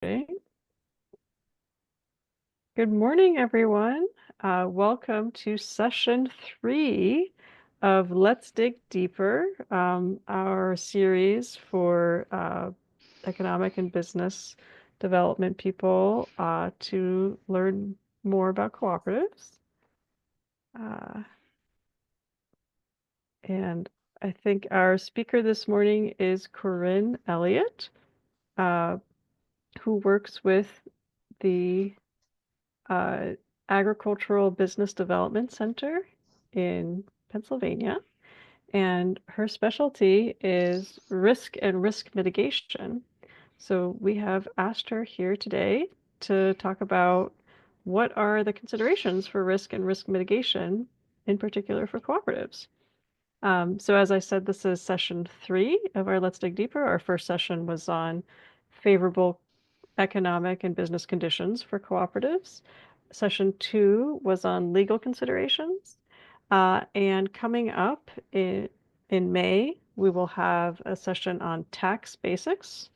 Okay. Good morning, everyone. Welcome to session 3 of Let's Dig Deeper, our series for economic and business development people to learn more about cooperatives. And I think our speaker this morning is Corinne Elliott, who works with the Agricultural Business Development Center in Pennsylvania. And her specialty is risk and risk mitigation. So we have asked her here today to talk about what are the considerations for risk and risk mitigation, in particular for cooperatives. So as I said, this is session 3 of our Let's Dig Deeper. Our first session was on favorable economic and business conditions for cooperatives. Session 2 was on legal considerations. And coming up in May, we will have a session on tax basics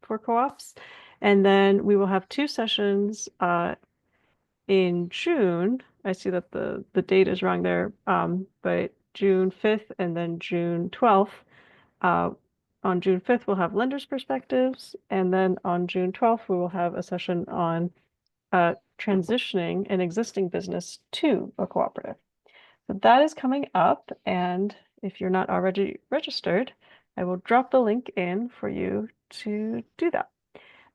for co-ops. And then we will have 2 sessions in June. I see that the date is wrong there, but June 5th and then June 12th. On June 5th, we'll have lenders' perspectives, and then on June 12th, we will have a session on transitioning an existing business to a cooperative. So that is coming up, and if you're not already registered, I will drop the link in for you to do that.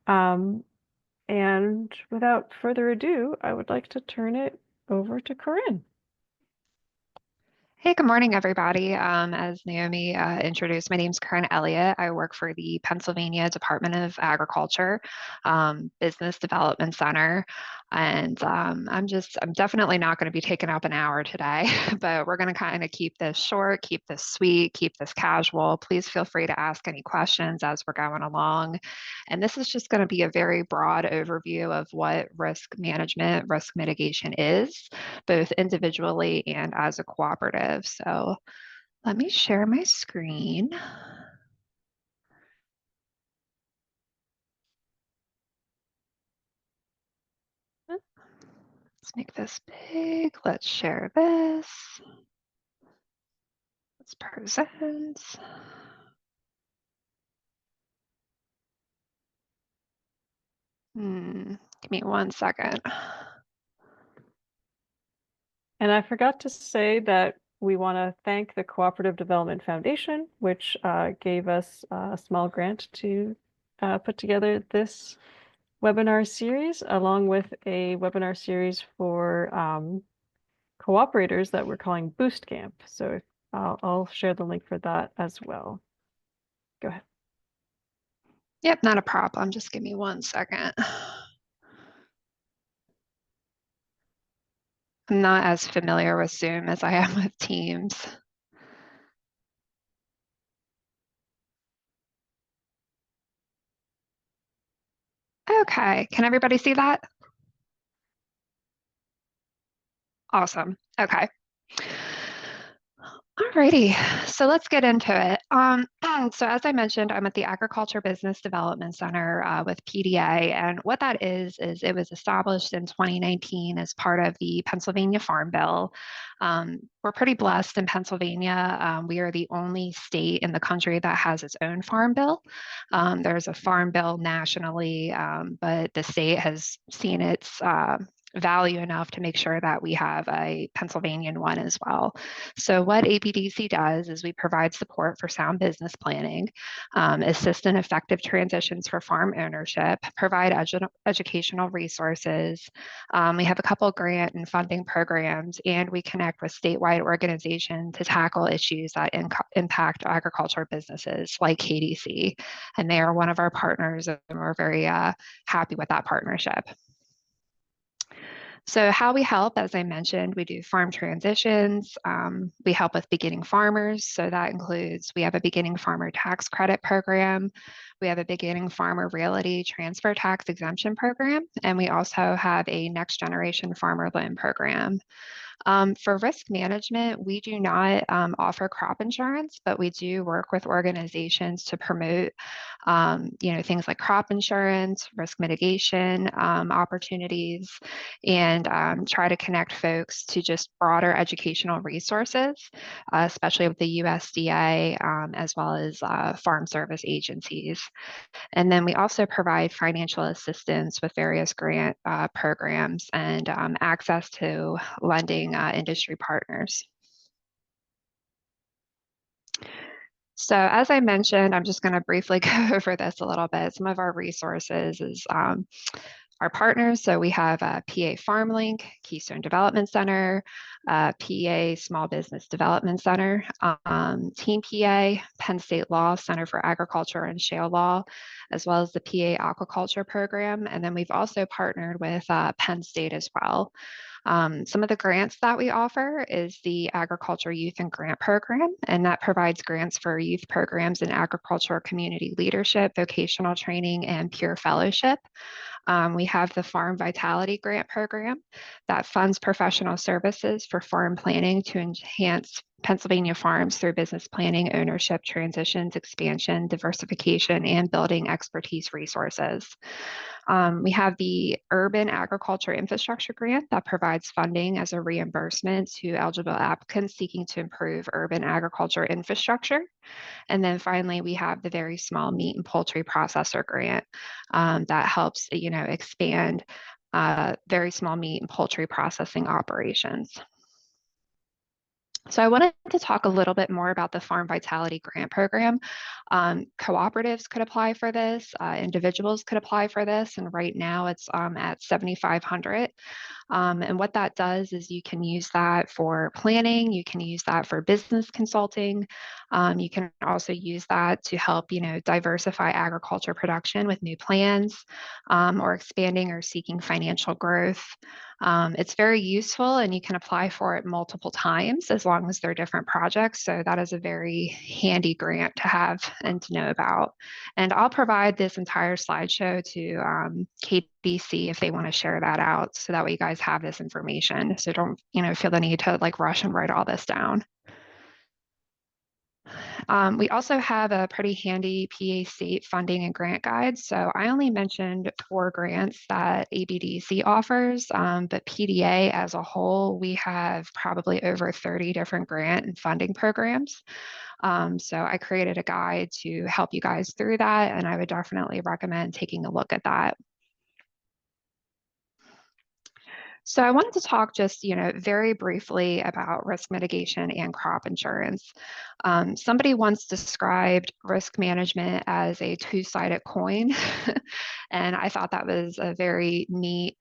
And without further ado, I would like to turn it over to Corinne. Hey, good morning, everybody. As Naomi introduced, my name is Corinne Elliott. I work for the Pennsylvania Department of Agriculture Business Development Center. And I'm definitely not going to be taking up an hour today, but we're going to kind of keep this short, keep this sweet, keep this casual. Please feel free to ask any questions as we're going along. And this is just going to be a very broad overview of what risk management, risk mitigation is, both individually and as a cooperative. So let me share my screen. Let's make this big. Let's share this. Let's present. Give me 1 second. And I forgot to say that we want to thank the Cooperative Development Foundation, which gave us a small grant to put together this webinar series, along with a webinar series for cooperators that we're calling Boost Camp. So I'll share the link for that as well. Go ahead. Yep, not a problem. Just give me 1 second. I'm not as familiar with Zoom as I am with Teams. Okay, can everybody see that? Awesome. Okay. Alrighty, so let's get into it. So as I mentioned, I'm at the Agriculture Business Development Center with PDA, and what that is it was established in 2019 as part of the Pennsylvania Farm Bill. We're pretty blessed in Pennsylvania. We are the only state in the country that has its own farm bill. There's a farm bill nationally, but the state has seen its value enough to make sure that we have a Pennsylvanian one as well. So what ABDC does is we provide support for sound business planning, assist in effective transitions for farm ownership, provide educational resources. We have a couple grant and funding programs, and we connect with statewide organizations to tackle issues that impact agriculture businesses like KDC. And they are one of our partners, and we're very happy with that partnership. So how we help, as I mentioned, we do farm transitions. We help with beginning farmers. So that includes, we have a beginning farmer tax credit program. We have a beginning farmer realty transfer tax exemption program. And we also have a next generation farmer loan program. For risk management, we do not offer crop insurance, but we do work with organizations to promote, things like crop insurance, risk mitigation opportunities, and try to connect folks to just broader educational resources, especially with the USDA, as well as farm service agencies. And then we also provide financial assistance with various grant programs and access to lending industry partners. So as I mentioned, I'm just going to briefly go over this a little bit. Some of our resources is our partners. So we have PA FarmLink, Keystone Development Center, PA Small Business Development Center, Team PA, Penn State Law Center for Agriculture and Shale Law, as well as the PA Aquaculture Program. And then we've also partnered with Penn State as well. Some of the grants that we offer is the Agriculture Youth and Grant Program, and that provides grants for youth programs in agricultural community leadership, vocational training, and peer fellowship. We have the Farm Vitality Grant Program that funds professional services for farm planning to enhance Pennsylvania farms through business planning, ownership, transitions, expansion, diversification, and building expertise resources. We have the Urban Agriculture Infrastructure Grant that provides funding as a reimbursement to eligible applicants seeking to improve urban agriculture infrastructure. And then finally, we have the Very Small Meat and Poultry Processor Grant that helps, expand very small meat and poultry processing operations. So I wanted to talk a little bit more about the Farm Vitality Grant Program. Cooperatives could apply for this, individuals could apply for this, and right now it's at $7,500. And what that does is you can use that for planning, you can use that for business consulting, you can also use that to help, diversify agriculture production with new plans, or expanding or seeking financial growth. It's very useful and you can apply for it multiple times as long as they're different projects. So that is a very handy grant to have and to know about. And I'll provide this entire slideshow to KBC if they want to share that out so that way you guys have this information. So don't, feel the need to rush and write all this down. We also have a pretty handy PA state funding and grant guide. So I only mentioned 4 grants that ABDC offers, but PDA as a whole, we have probably over 30 different grant and funding programs. So I created a guide to help you guys through that, and I would definitely recommend taking a look at that. So I wanted to talk just, very briefly about risk mitigation and crop insurance. Somebody once described risk management as a two-sided coin, and I thought that was a very neat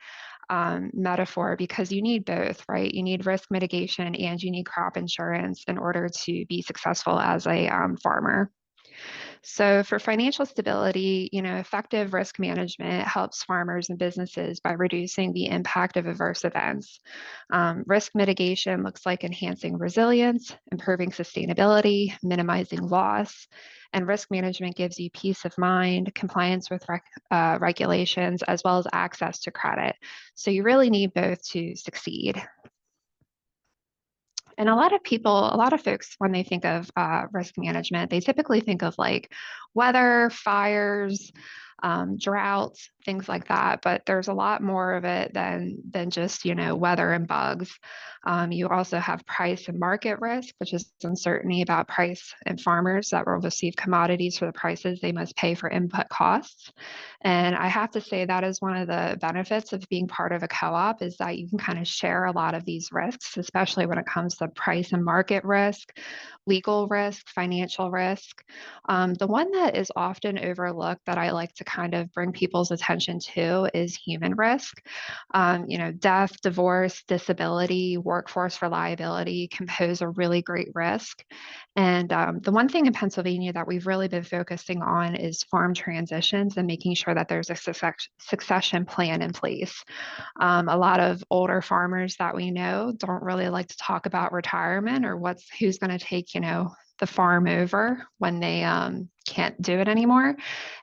metaphor because you need both, right? You need risk mitigation and you need crop insurance in order to be successful as a farmer. So for financial stability, effective risk management helps farmers and businesses by reducing the impact of adverse events. Risk mitigation looks like enhancing resilience, improving sustainability, minimizing loss, and risk management gives you peace of mind, compliance with regulations, as well as access to credit. So you really need both to succeed. And a lot of folks, when they think of risk management, they typically think of like weather, fires, droughts, things like that. But there's a lot more of it than just weather and bugs. You also have price and market risk, which is uncertainty about price and farmers that will receive commodities for the prices they must pay for input costs. And I have to say that is one of the benefits of being part of a co-op is that you can kind of share a lot of these risks, especially when it comes to price and market risk, legal risk, financial risk. The one that is often overlooked that I like to kind of bring people's attention to is human risk. Death, divorce, disability, workforce reliability can pose a really great risk. And the one thing in Pennsylvania that we've really been focusing on is farm transitions and making sure that there's a succession plan in place. A lot of older farmers that we know don't really like to talk about retirement or who's going to take, the farm over when they can't do it anymore.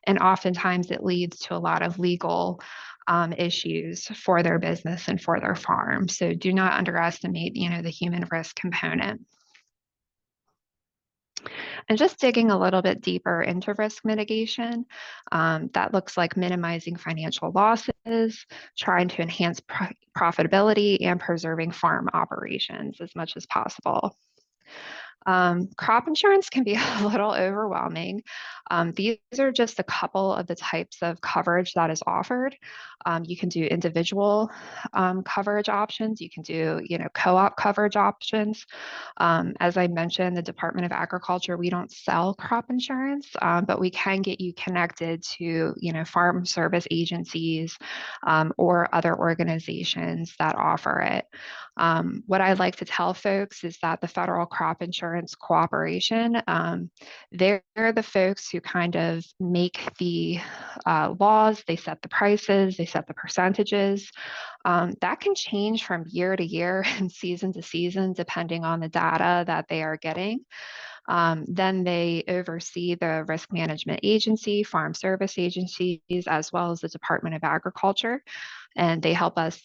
And oftentimes it leads to a lot of legal issues for their business and for their farm. So do not underestimate, the human risk component. And just digging a little bit deeper into risk mitigation, that looks like minimizing financial losses, trying to enhance profitability, and preserving farm operations as much as possible. Crop insurance can be a little overwhelming. These are just a couple of the types of coverage that is offered. You can do individual coverage options. You can do, co-op coverage options. As I mentioned, the Department of Agriculture, we don't sell crop insurance, but we can get you connected to, farm service agencies or other organizations that offer it. What I like to tell folks is that the Federal Crop Insurance Cooperation, they're the folks who kind of make the laws, they set the prices, they set the percentages. That can change from year to year and season to season, depending on the data that they are getting. Then they oversee the risk management agency, farm service agencies, as well as the Department of Agriculture. And they help us,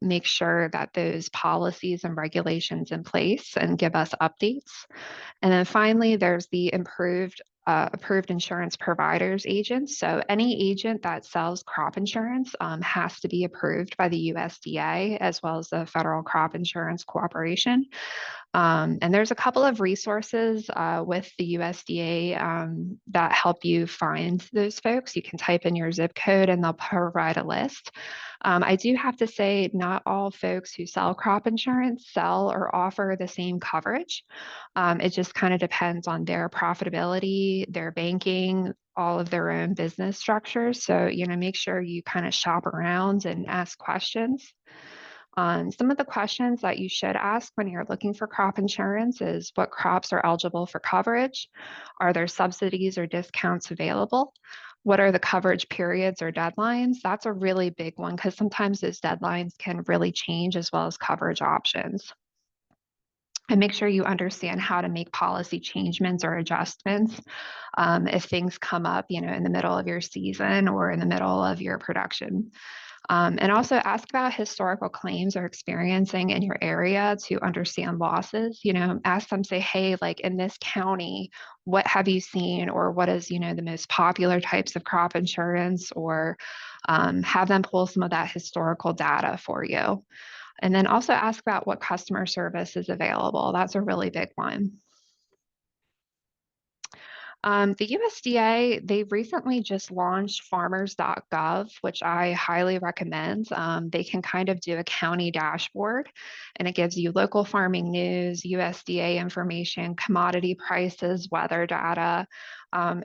make sure that those policies and regulations in place and give us updates. And then finally, there's the approved insurance providers agents. So any agent that sells crop insurance has to be approved by the USDA as well as the Federal Crop Insurance Cooperation. And there's a couple of resources with the USDA that help you find those folks. You can type in your zip code and they'll provide a list. I do have to say, not all folks who sell crop insurance sell or offer the same coverage. It just kind of depends on their profitability, their banking, all of their own business structures. So, make sure you kind of shop around and ask questions. Some of the questions that you should ask when you're looking for crop insurance is what crops are eligible for coverage? Are there subsidies or discounts available? What are the coverage periods or deadlines? That's a really big one because sometimes those deadlines can really change as well as coverage options. And make sure you understand how to make policy changements or adjustments if things come up, in the middle of your season or in the middle of your production. And also ask about historical claims or experiencing in your area to understand losses. Ask them, say, hey, like in this county, what have you seen, or what is, the most popular types of crop insurance, or have them pull some of that historical data for you. And then also ask about what customer service is available. That's a really big one. The USDA, they recently just launched farmers.gov, which I highly recommend. They can kind of do a county dashboard, and it gives you local farming news, USDA information, commodity prices, weather data.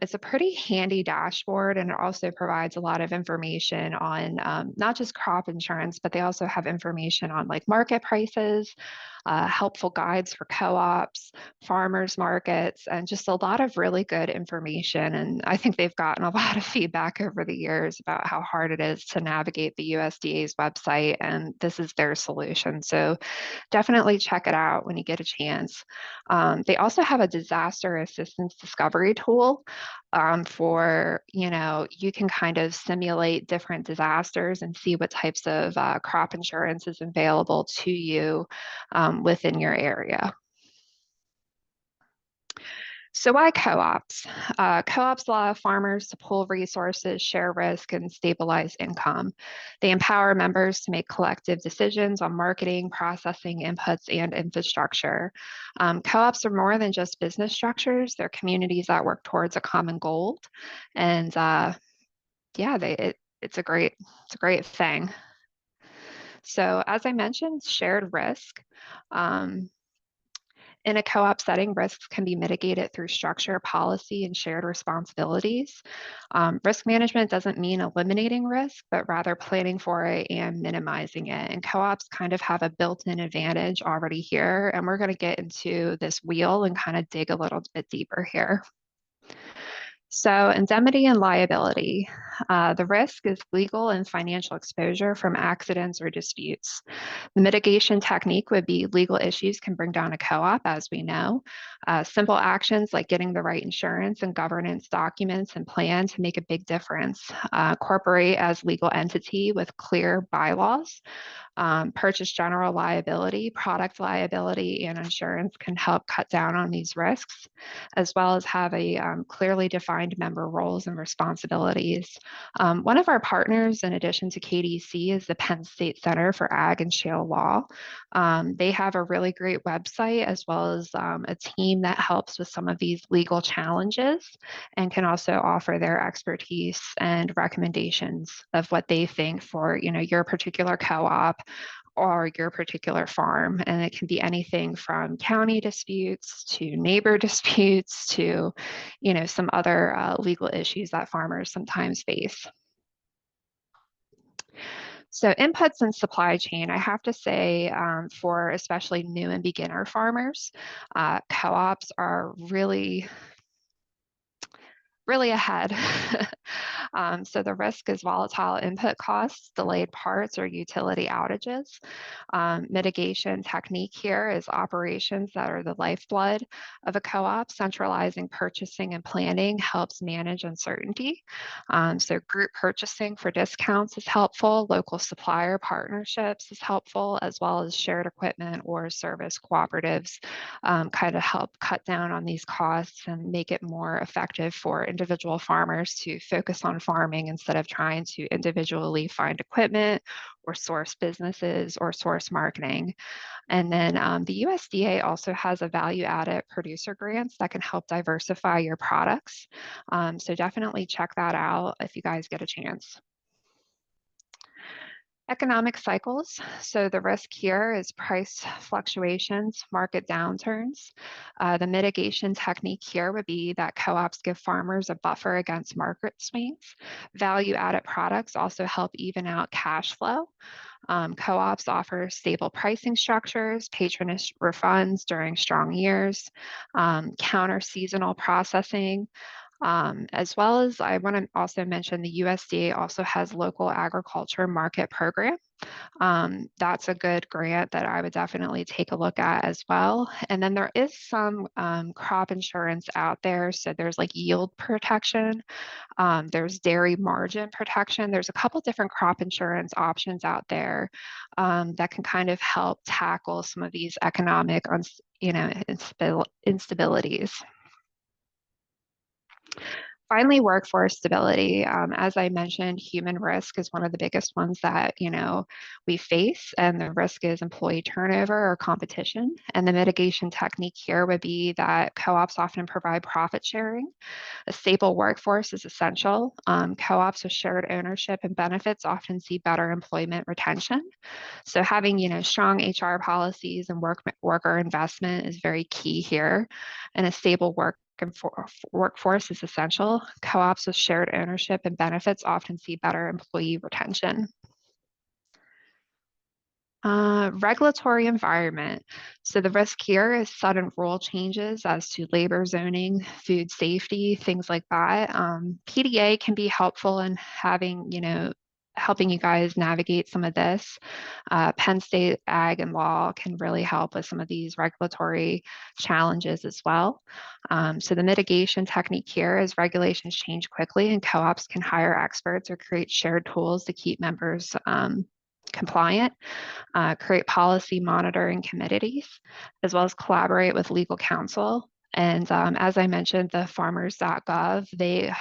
It's a pretty handy dashboard, and it also provides a lot of information on not just crop insurance, but they also have information on like market prices, helpful guides for co-ops, farmers markets, and just a lot of really good information. And I think they've gotten a lot of feedback over the years about how hard it is to navigate the USDA's website, and this is their solution. So definitely check it out when you get a chance. They also have a disaster assistance discovery tool for, you can kind of simulate different disasters and see what types of crop insurance is available to you within your area. So why co-ops? Co-ops allow farmers to pool resources, share risk, and stabilize income. They empower members to make collective decisions on marketing, processing, inputs, and infrastructure. Co-ops are more than just business structures. They're communities that work towards a common goal. And it's a great thing. So as I mentioned, shared risk. In a co-op setting, risks can be mitigated through structure, policy, and shared responsibilities. Risk management doesn't mean eliminating risk, but rather planning for it and minimizing it. And co-ops kind of have a built-in advantage already here. And we're going to get into this wheel and kind of dig a little bit deeper here. So indemnity and liability. The risk is legal and financial exposure from accidents or disputes. The mitigation technique would be legal issues can bring down a co-op, as we know. Simple actions like getting the right insurance and governance documents and plan to make a big difference. Corporate as legal entity with clear bylaws. Purchase general liability, product liability, and insurance can help cut down on these risks, as well as have a clearly defined member roles and responsibilities. One of our partners, in addition to KDC, is the Penn State Center for Ag and Shale Law. They have a really great website, as well as a team that helps with some of these legal challenges and can also offer their expertise and recommendations of what they think for your particular co-op or your particular farm. And it can be anything from county disputes to neighbor disputes to some other legal issues that farmers sometimes face. So inputs and supply chain, I have to say, for especially new and beginner farmers, co-ops are really ahead. So the risk is volatile input costs, delayed parts, or utility outages. Mitigation technique here is operations that are the lifeblood of a co-op. Centralizing purchasing and planning helps manage uncertainty. So group purchasing for discounts is helpful. Local supplier partnerships is helpful, as well as shared equipment or service cooperatives kind of help cut down on these costs and make it more effective for individual farmers to focus on farming instead of trying to individually find equipment or source businesses or source marketing. And then the USDA also has a value-added producer grants that can help diversify your products. So definitely check that out if you guys get a chance. Economic cycles. So the risk here is price fluctuations, market downturns. The mitigation technique here would be that co-ops give farmers a buffer against market swings. Value-added products also help even out cash flow. Co-ops offer stable pricing structures, patronage refunds during strong years, counter seasonal processing. As well as I want to also mention the USDA also has local agriculture market program. That's a good grant that I would definitely take a look at as well. And then there is some crop insurance out there. So there's like yield protection. There's dairy margin protection. There's a couple different crop insurance options out there that can kind of help tackle some of these economic instabilities. Finally, workforce stability. As I mentioned, human risk is one of the biggest ones that we face, and the risk is employee turnover or competition. And the mitigation technique here would be that co-ops often provide profit sharing. A stable workforce is essential. Co-ops with shared ownership and benefits often see better employment retention. So having strong HR policies and worker investment is very key here, and a stable workforce is essential. Co-ops with shared ownership and benefits often see better employee retention. Regulatory environment. So the risk here is sudden rule changes as to labor zoning, food safety, things like that. PDA can be helpful in helping you guys navigate some of this. Penn State Ag and Law can really help with some of these regulatory challenges as well. So the mitigation technique here is regulations change quickly, and co-ops can hire experts or create shared tools to keep members compliant, create policy monitoring committees, as well as collaborate with legal counsel. And as I mentioned, the farmers.gov, they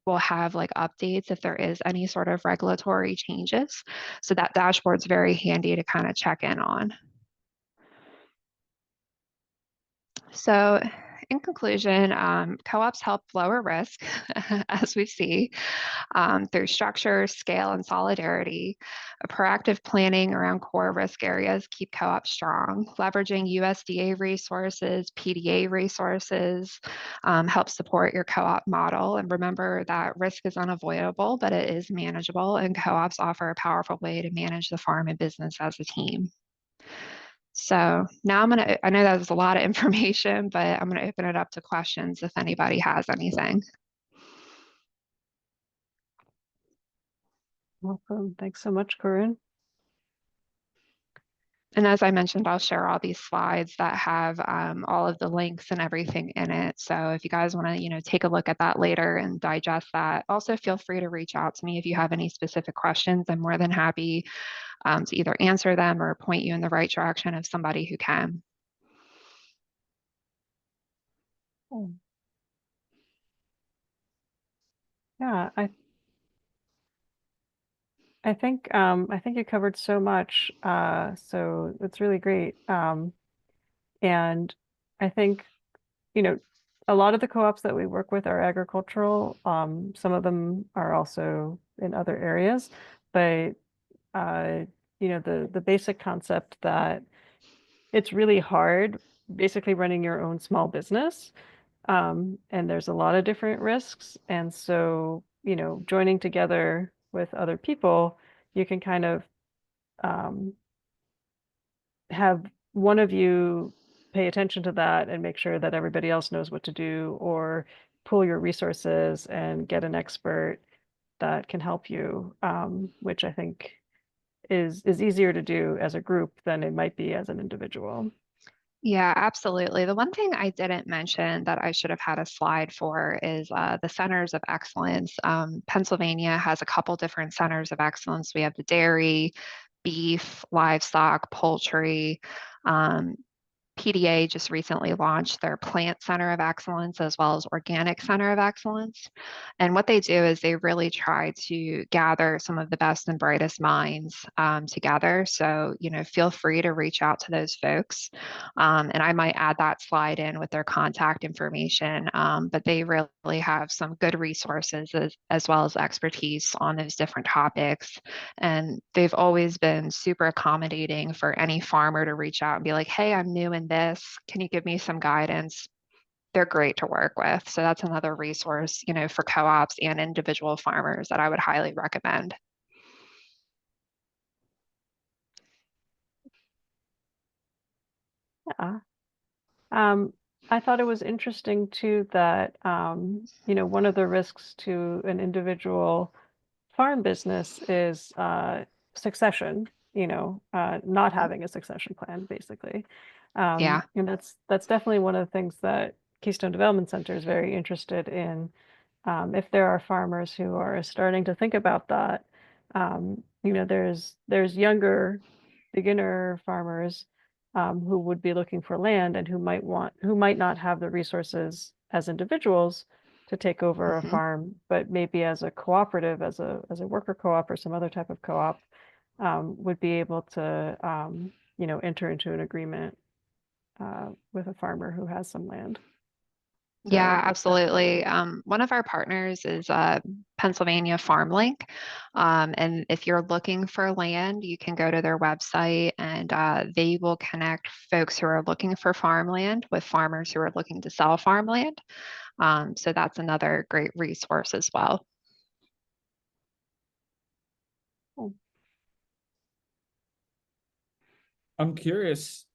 will have like updates if there is any sort of regulatory changes. So that dashboard's very handy to kind of check in on. So in conclusion, co-ops help lower risk, as we see, through structure, scale, and solidarity. A proactive planning around core risk areas keep co-ops strong. Leveraging USDA resources, PDA resources, help support your co-op model. And remember that risk is unavoidable, but it is manageable, and co-ops offer a powerful way to manage the farm and business as a team. So now I know that was a lot of information, but I'm going to open it up to questions if anybody has anything. Awesome. Thanks so much, Corinne. And as I mentioned, I'll share all these slides that have all of the links and everything in it. So if you guys want to, take a look at that later and digest that, also feel free to reach out to me if you have any specific questions. I'm more than happy to either answer them or point you in the right direction of somebody who can. Oh. Yeah, I think you covered so much. So it's really great. And I think, you know, a lot of the co-ops that we work with are agricultural. Some of them are also in other areas, but uh, the basic concept that it's really hard basically running your own small business. And there's a lot of different risks. And so, joining together with other people, you can kind of um, have one of you pay attention to that and make sure that everybody else knows what to do, or pool your resources and get an expert that can help you, which I think is easier to do as a group than it might be as an individual. Yeah, absolutely. The one thing I didn't mention that I should have had a slide for is the centers of excellence. Pennsylvania has a couple different centers of excellence. We have the dairy, beef, livestock, poultry. Um, PDA just recently launched their Plant Center of Excellence as well as Organic Center of Excellence. And what they do is they really try to gather some of the best and brightest minds together. So, feel free to reach out to those folks. And I might add that slide in with their contact information. But they really have some good resources as well as expertise on those different topics. And they've always been super accommodating for any farmer to reach out and be like, hey, I'm new in this. Can you give me some guidance? They're great to work with. So that's another resource, for co-ops and individual farmers that I would highly recommend. Yeah. Um, I thought it was interesting too that, one of the risks to an individual farm business is succession, not Mhm. having a succession plan, basically. Yeah. And that's definitely one of the things that Keystone Development Center is very interested in. If there are farmers who are starting to think about that, there's younger beginner farmers who would be looking for land and who might not have the resources as individuals to take over a Mhm. farm, but maybe as a cooperative, as a worker co-op or some other type of co-op, would be able to enter into an agreement with a farmer who has some land. Yeah, So that's definitely absolutely. One of our partners is Pennsylvania FarmLink. And if you're looking for land, you can go to their website and they will connect folks who are looking for farmland with farmers who are looking to sell farmland. So that's another great resource as well. cool. I'm curious.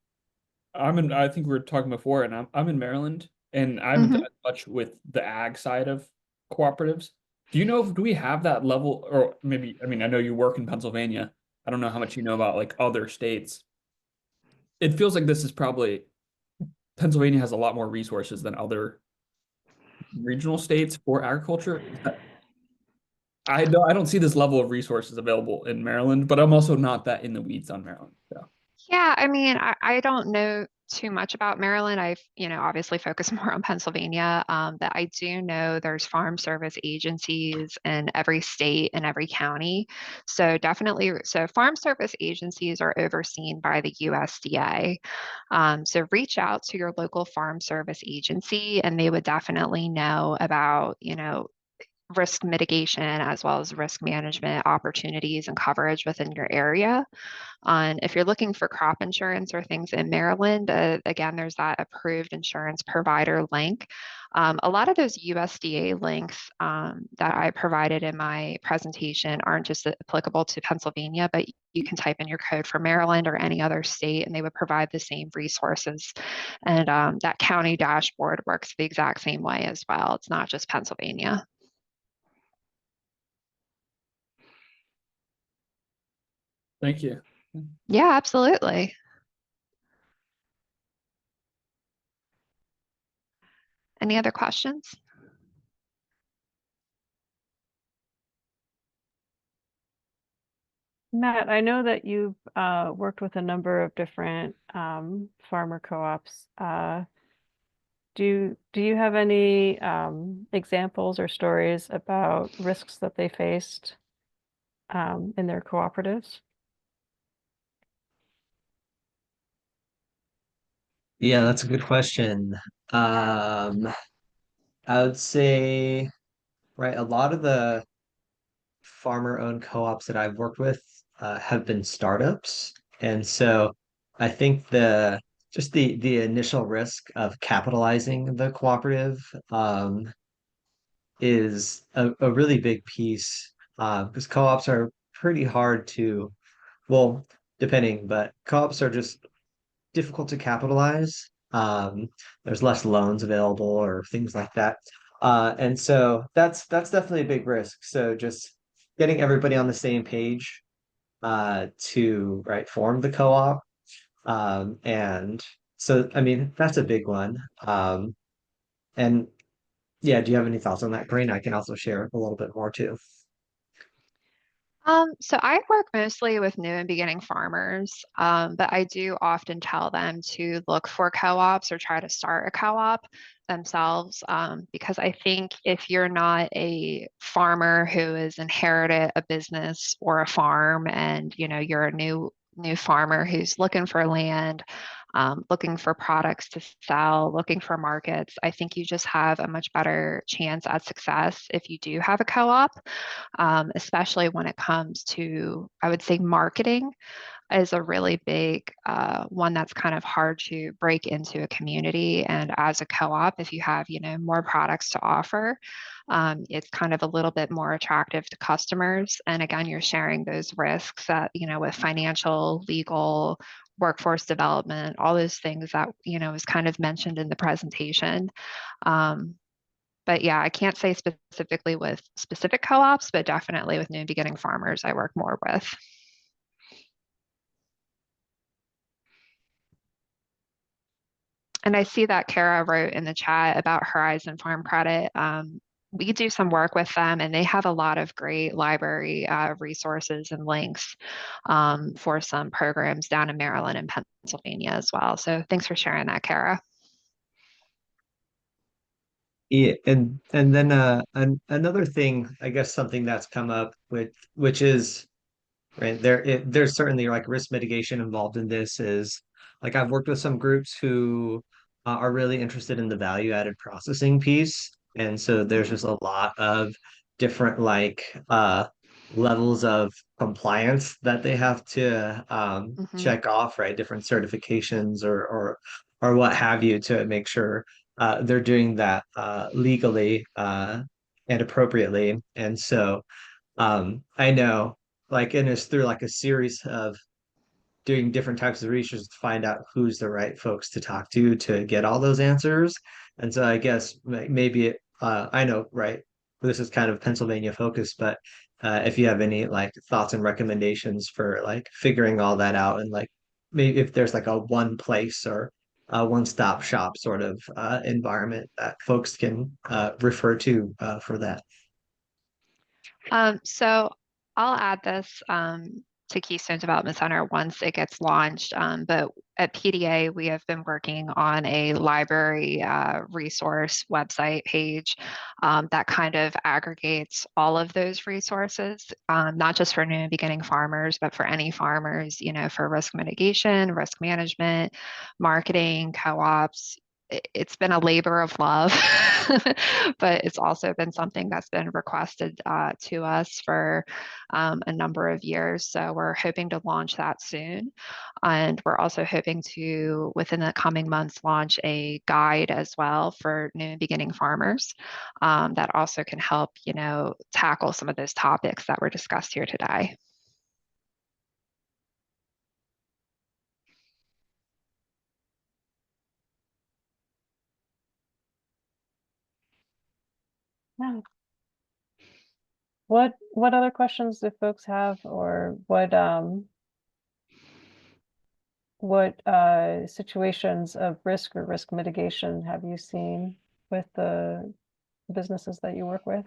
I think we were talking before, and I'm in Maryland, and I haven't done Mhm. much with the ag side of cooperatives. Do we have that level, or maybe, I mean, I know you work in Pennsylvania. I don't know how much you know about like other states. It feels like this is probably Pennsylvania has a lot more resources than other regional states for agriculture. I don't see this level of resources available in Maryland, but I'm also not that in the weeds on Maryland. So. Yeah, I mean, I don't know too much about Maryland. I've, obviously focused more on Pennsylvania, but I do know there's farm service agencies in every state and every county. So definitely, so farm service agencies are overseen by the USDA. So reach out to your local farm service agency, and they would definitely know about, risk mitigation as well as risk management opportunities and coverage within your area. On if you're looking for crop insurance or things in Maryland, again, there's that approved insurance provider link. A lot of those USDA links that I provided in my presentation aren't just applicable to Pennsylvania, but you can type in your code for Maryland or any other state, and they would provide the same resources. And that county dashboard works the exact same way as well. It's not just Pennsylvania. Thank you. Yeah, absolutely. Any other questions? Matt, I know that you've worked with a number of different farmer co-ops. Do you have any examples or stories about risks that they faced in their cooperatives? Yeah, that's a good question. I would say, right, a lot of the farmer-owned co-ops that I've worked with have been startups. And so I think the initial risk of capitalizing the cooperative is a really big piece because co-ops are pretty hard to, well, depending, but co-ops are just difficult to capitalize. There's less loans available or things like that. And so that's definitely a big risk. So just getting everybody on the same page to right form the co-op. And so I mean that's a big one. And yeah, do you have any thoughts on that, Corinne? I can also share a little bit more too. So I work mostly with new and beginning farmers, but I do often tell them to look for co-ops or try to start a co-op themselves, because I think if you're not a farmer who has inherited a business or a farm, and you're a new farmer who's looking for land, looking for products to sell, looking for markets, I think you just have a much better chance at success if you do have a co-op, especially when it comes to, I would say, marketing is a really big one that's kind of hard to break into a community. And as a co-op, if you have, more products to offer, it's kind of a little bit more attractive to customers. And again, you're sharing those risks that, with financial, legal, workforce development, all those things that, is kind of mentioned in the presentation. But yeah, I can't say specifically with specific co-ops, but definitely with new and beginning farmers I work more with. And I see that Kara wrote in the chat about Horizon Farm Credit. We do some work with them, and they have a lot of great library resources and links for some programs down in Maryland and Pennsylvania as well. So thanks for sharing that, Kara. Yeah, and then another thing, I guess something that's come up with which is right there's certainly like risk mitigation involved in this is like I've worked with some groups who are really interested in the value added processing piece, and so there's just a lot of different levels of compliance that they have to Mm-hmm. check off, right? Different certifications or what have you to make sure they're doing that legally and appropriately. And so I know and it's through like a series of doing different types of research to find out who's the right folks to talk to get all those answers. And so I guess maybe I know, right? This is kind of Pennsylvania focused, but if you have any like thoughts and recommendations for like figuring all that out and like maybe if there's like a one place or a one-stop shop sort of environment that folks can refer to for that. So I'll add this to Keystone Development Center once it gets launched. But at PDA, we have been working on a library resource website page that kind of aggregates all of those resources, not just for new and beginning farmers, but for any farmers, for risk mitigation, risk management, marketing, co-ops. It's been a labor of love, but it's also been something that's been requested to us for a number of years. So we're hoping to launch that soon. And we're also hoping to, within the coming months, launch a guide as well for new and beginning farmers that also can help, tackle some of those topics that were discussed here today. Yeah. What other questions do folks have, or what what situations of risk or risk mitigation have you seen with the businesses that you work with?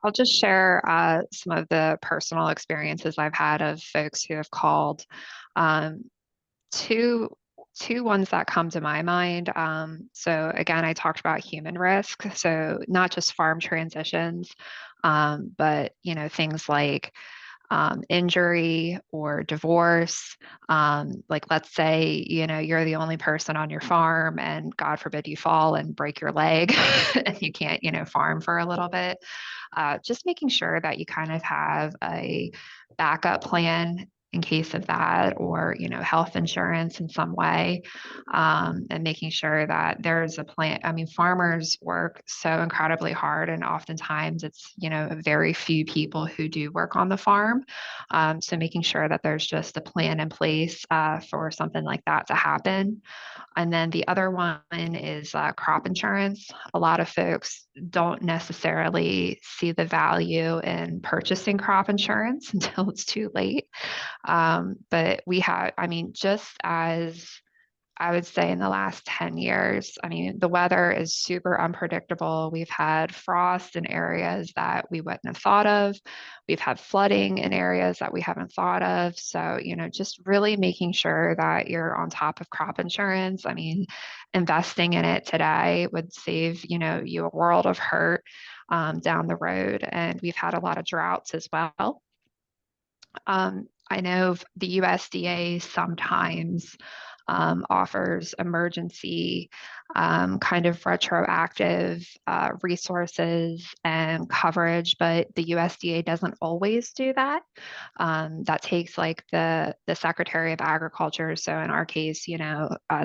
I'll just share some of the personal experiences I've had of folks who have called. Um, two ones that come to my mind. So again, I talked about human risk, so not just farm transitions, but things like injury or divorce. Like let's say, you're the only person on your farm and God forbid you fall and break your leg and you can't, farm for a little bit. Just making sure that you kind of have a backup plan in case of that, or health insurance in some way, and making sure that there's a plan. I mean, farmers work so incredibly hard, and oftentimes it's very few people who do work on the farm. So making sure that there's just a plan in place for something like that to happen. And then the other one is crop insurance. A lot of folks don't necessarily see the value in purchasing crop insurance until it's too late. But we have, I mean, just as I would say in the last 10 years, I mean, the weather is super unpredictable. We've had frost in areas that we wouldn't have thought of. We've had flooding in areas that we haven't thought of. So, just really making sure that you're on top of crop insurance. I mean, investing in it today would save, you a world of hurt down the road. And we've had a lot of droughts as well. I know the USDA sometimes offers emergency kind of retroactive resources and coverage, but the USDA doesn't always do that. That takes like the Secretary of Agriculture. So in our case,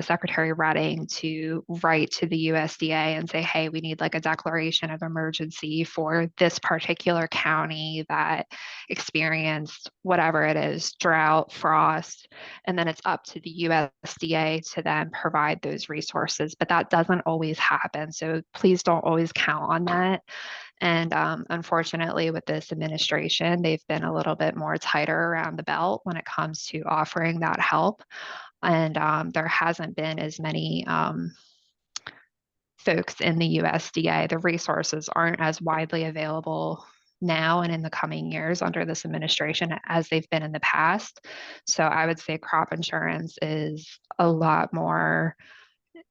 Secretary Redding to write to the USDA and say, hey, we need like a declaration of emergency for this particular county that experienced whatever it is, drought, frost, and then it's up to the USDA to then provide those resources. But that doesn't always happen. So please don't always count on that. And unfortunately, with this administration, they've been a little bit more tighter around the belt when it comes to offering that help. And there hasn't been as many folks in the USDA. The resources aren't as widely available now and in the coming years under this administration as they've been in the past. So I would say crop insurance is a lot more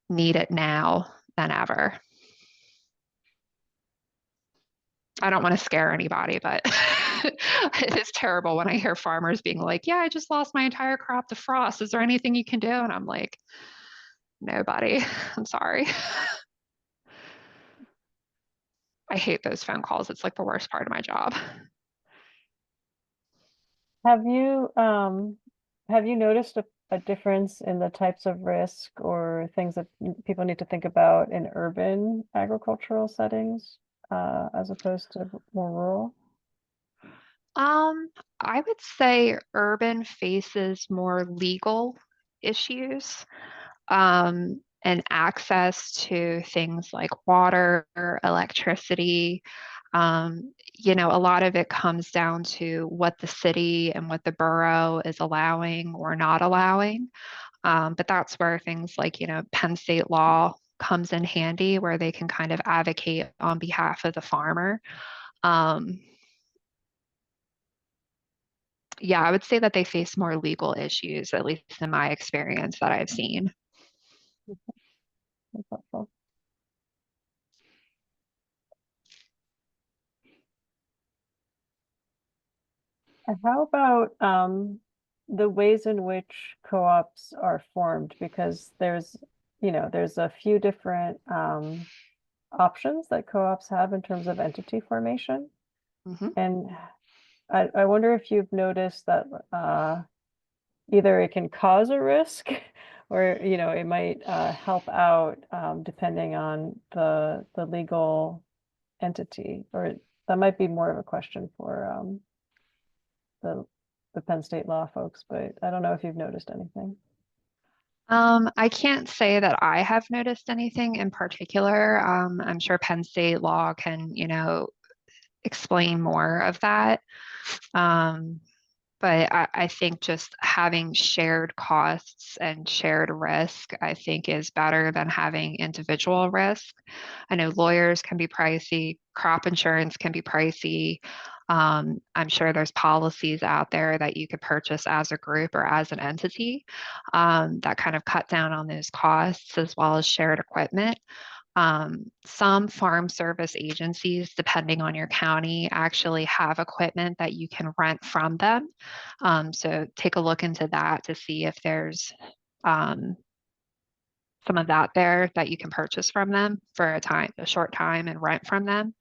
needed now than ever. I don't want to scare anybody, but it is terrible when I hear farmers being like, yeah, I just lost my entire crop to frost. Is there anything you can do? And I'm like, nobody. I'm sorry. I hate those phone calls. It's like the worst part of my job. Have you noticed a difference in the types of risk or things that people need to think about in urban agricultural settings as opposed to more rural? I would say urban faces more legal issues, and access to things like water, electricity. A lot of it comes down to what the city and what the borough is allowing or not allowing. But that's where things like, Penn State law comes in handy, where they can kind of advocate on behalf of the farmer. Yeah, I would say that they face more legal issues, at least in my experience that I've seen. That's helpful. And how about the ways in which co-ops are formed? Because there's a few different options that co-ops have in terms of entity formation. Mhm. And I wonder if you've noticed that either it can cause a risk or it might help out depending on the legal entity, or that might be more of a question for the Penn State law folks, but I don't know if you've noticed anything. I can't say that I have noticed anything in particular. I'm sure Penn State law can, explain more of that. Um, but I think just having shared costs and shared risk, I think is better than having individual risk. I know lawyers can be pricey, crop insurance can be pricey. I'm sure there's policies out there that you could purchase as a group or as an entity that kind of cut down on those costs as well as shared equipment. Some farm service agencies, depending on your county, actually have equipment that you can rent from them. So take a look into that to see if there's um, some of that there that you can purchase from them for a short time and rent from them.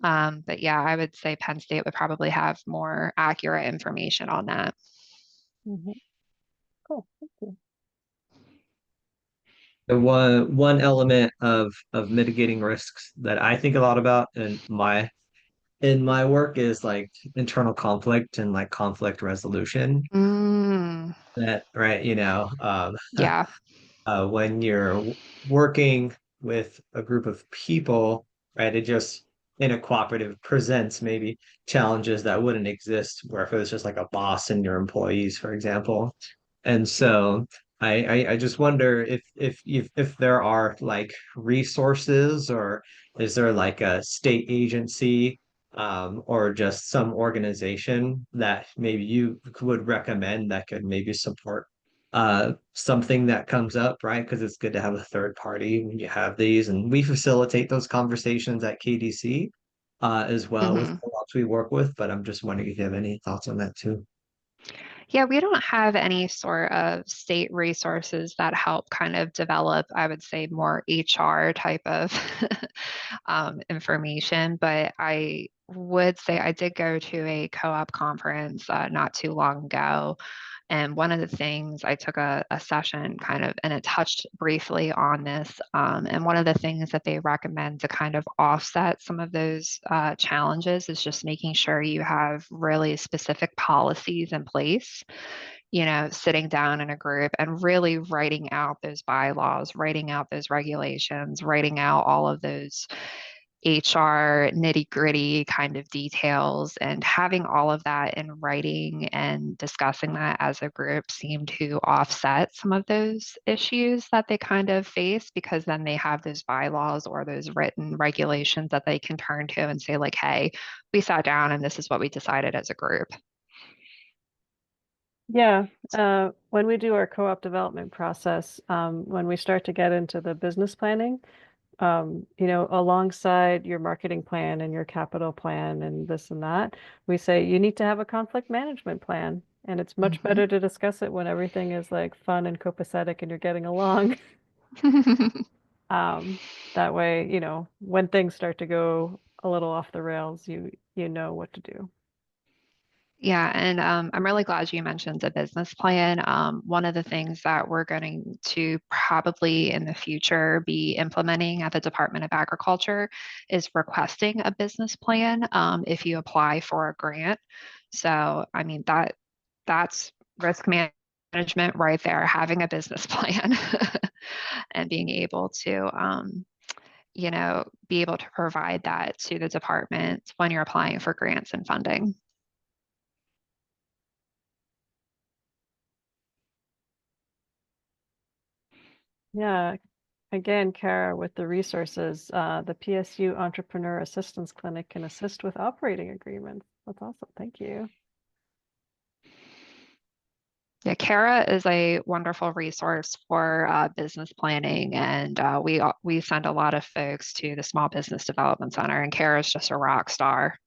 But yeah, I would say Penn State would probably have more accurate information on that. Mm-hmm. Cool. Thank you. The one element of mitigating risks that I think a lot about in my work is like internal conflict and like conflict resolution. Mm, That right, yeah. when you're working with a group of people, right, it just in a cooperative presents maybe challenges that wouldn't exist where if it was just like a boss and your employees, for example. And so I just wonder if there are like resources or is there like a state agency or just some organization that maybe you would recommend that could maybe support something that comes up, right? Because it's good to have a third party when you have these, and we facilitate those conversations at KDC as well with Hmm. co-ops we work with. But I'm just wondering if you have any thoughts on that too. Yeah, we don't have any sort of state resources that help kind of develop, I would say, more HR type of information. But I would say I did go to a co-op conference not too long ago. And one of the things I took a session kind of, and it touched briefly on this. And one of the things that they recommend to kind of offset some of those challenges is just making sure you have really specific policies in place, sitting down in a group and really writing out those bylaws, writing out those regulations, writing out all of those HR nitty gritty kind of details, and having all of that in writing and discussing that as a group seemed to offset some of those issues that they kind of face because then they have those bylaws or those written regulations that they can turn to and say, like, hey, we sat down and this is what we decided as a group. Yeah, when we do our co-op development process, when we start to get into the business planning, alongside your marketing plan and your capital plan and this and that, we say you need to have a conflict management plan. And it's much better to discuss it when everything is like fun and copacetic and you're getting along. That way, when things start to go a little off the rails, you know what to do. Yeah, and I'm really glad you mentioned the business plan. One of the things that we're going to probably in the future be implementing at the Department of Agriculture is requesting a business plan if you apply for a grant. So, I mean, that's risk management right there, having a business plan and being able to, be able to provide that to the department when you're applying for grants and funding. Yeah. Again, Kara, with the resources, the PSU Entrepreneur Assistance Clinic can assist with operating agreements. That's awesome. Thank you. Yeah, Kara is a wonderful resource for business planning, and we send a lot of folks to the Small Business Development Center, and Kara is just a rock star.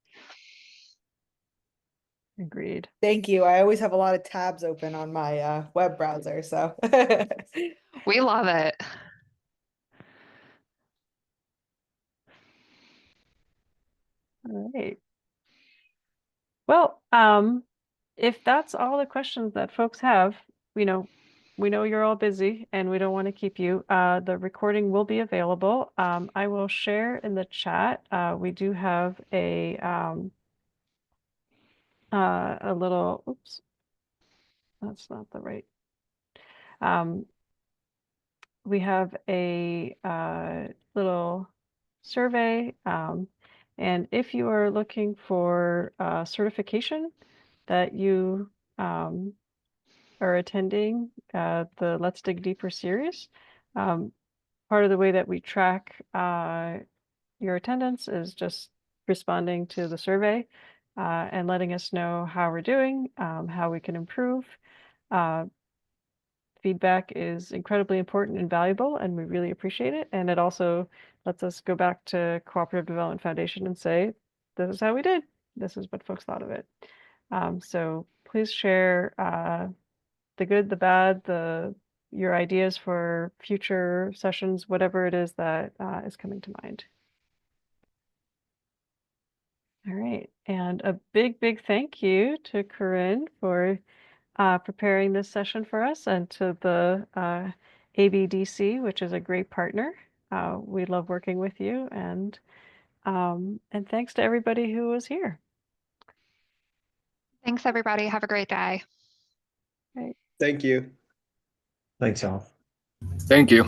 Agreed. Thank you. I always have a lot of tabs open on my web browser, so We love it. All right. Well, if that's all the questions that folks have, we know you're all busy and we don't want to keep you. The recording will be available. I will share in the chat. We do have a little, oops, that's not the right. we have a little survey, and if you are looking for certification that you are attending the Let's Dig Deeper series, part of the way that we track your attendance is just responding to the survey and letting us know how we're doing, how we can improve. Feedback is incredibly important and valuable, and we really appreciate it. And it also lets us go back to Cooperative Development Foundation and say, this is how we did. This is what folks thought of it. So please share the good, the bad, your ideas for future sessions, whatever it is that is coming to mind. All right, and a big, big thank you to Corinne for preparing this session for us, and to the ABDC, which is a great partner. We love working with you, and thanks to everybody who was here. Thanks, everybody. Have a great day. Right. Thank you. Thanks, y'all. Thank you.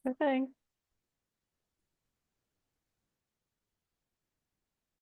Good thing.